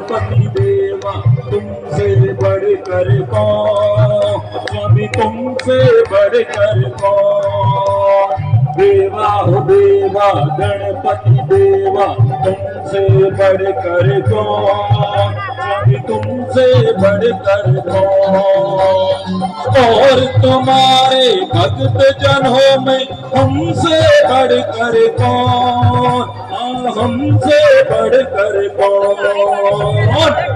गणपति देवा तुमसे बढ़कर कौन, स्वामी तुमसे बढ़कर कौन। देवा हो देवा गणपति देवा तुमसे बढ़कर कौन, स्वामी तुमसे बढ़कर कौन। और तुम्हारे भक्त जनों में हमसे बढ़कर कौन, हमसे बढ़कर कौन।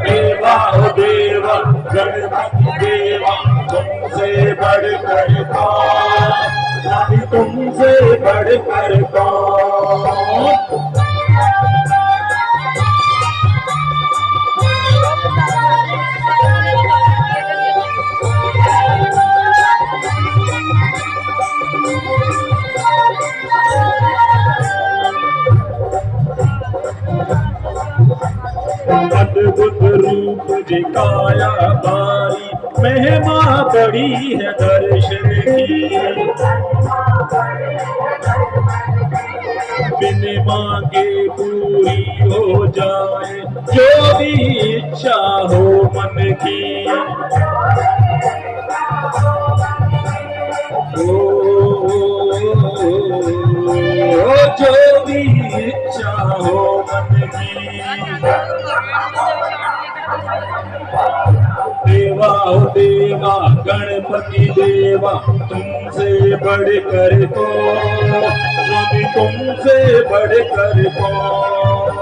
देवा हो देवा गणपति देवा तुमसे बढ़कर कौन, स्वामी तुमसे बढ़कर कौन। अद्भुत रूप दिखाया भाई, महिमा बड़ी है दर्शन की। बिन मांगे पूरी हो जाए जो भी इच्छा हो मन की। जो भी इच्छा हो मन की। देवा हो देवा गणपति देवा तुमसे बढ़कर कौन, स्वामी तुमसे बढ़कर कौन।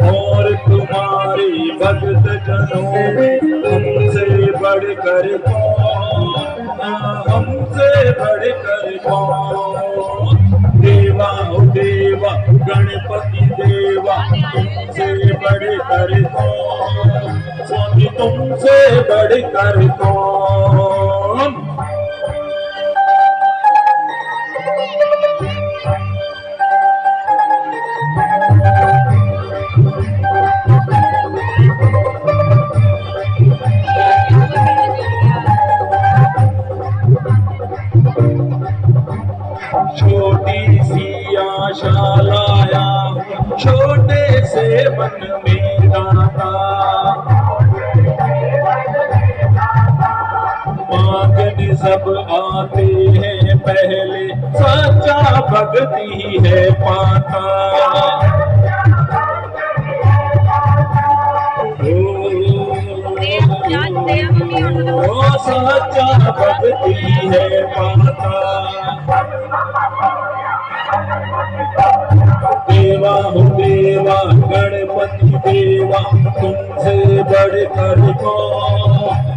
और तुम्हारे भक्त जनों में हमसे बढ़कर कौन, हमसे बढ़कर कौन। देवा हो देवा गणपति देवा तुमसे बढ़कर कौन, स्वामी तुमसे बढ़कर कौन। छोटी सी आशा लाया छोटे से मन में दाता, मांगने सब आते हैं पहले सच्चा भक्ति है पाता। सच्चा भक्ति है पाता। देवा हो देवा गणपति देवा तुमसे बढ़कर कौन,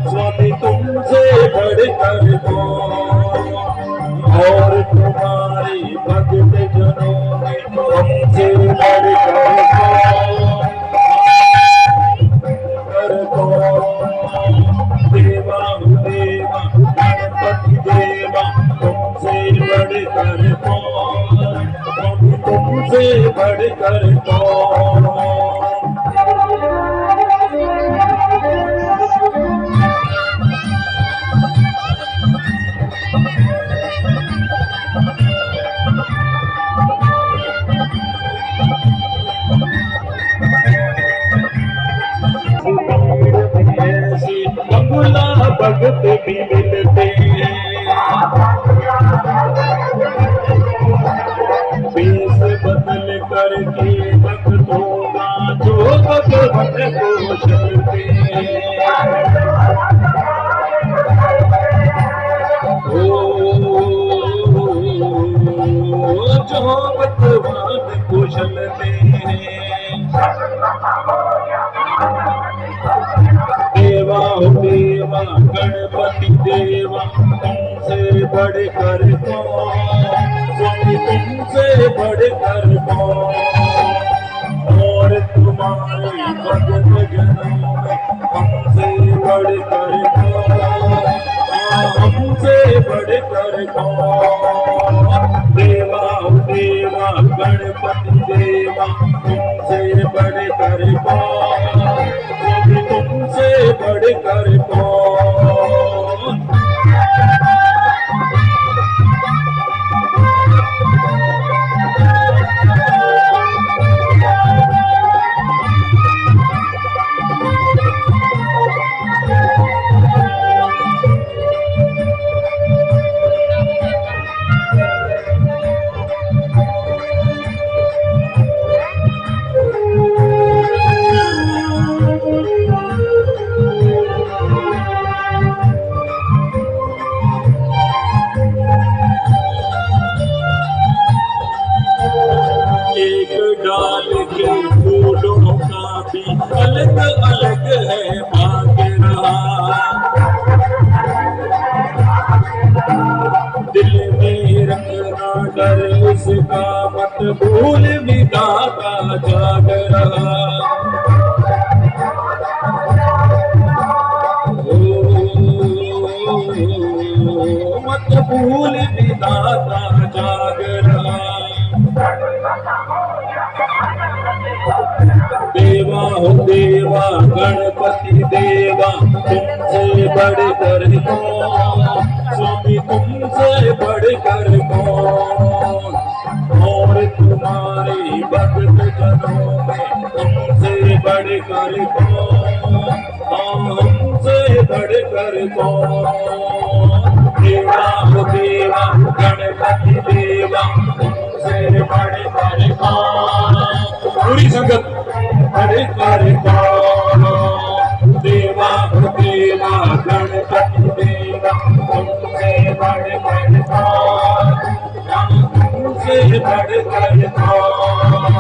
स्वामी तुमसे बढ़कर कौन। और तुम्हारे भक्त जनों में हमसे बढ़कर कौन। देवा हो देवा गणपति देवा तुमसे बढ़कर कौन, तुमसे बढ़कर कौन। ऐसे बंगला भगत भी मिलते हैं, वेश बदल करके भक्तों का जो भगवत को चलते हैं। जो भगवान को चलते हैं। देवा हो देवा गणपति देवा तुमसे बढ़कर कौन, स्वामी तुमसे बढ़कर कौन। और तुम्हारे भक्त जनों में हमसे बढ़कर कौन, हमसे बढ़कर कौन। देवा हो देवा गणपति देवा तुमसे बढ़कर कौन, तुमसे बढ़कर कौन। अलग अलग है भाग्य रहा। दिल में रखना डर उसका, मत भूल विधाता जाग रहा। मत भूल विधाता जाग रहा। देवा हो देवा गणपति देवा, तुमसे बढ़कर कौन, स्वामी तुमसे बढ़कर कौन। और तुम्हारे भक्त जनों में हमसे बढ़कर कौन, हमसे बढ़कर कौन। देवा हो देवा गणपति देवा, तुमसे बढ़कर कौन। पूरी संगत बढ़कर कौन। देवा हो देवा गणपति देवा, तुमसे बढ़कर कौन, तुमसे बढ़कर कौन।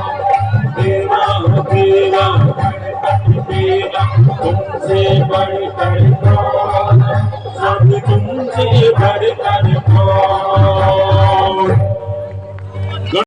देवा हो देवा गणपति देवा, तुमसे बढ़कर कौन, सब तुमसे बढ़कर कौन।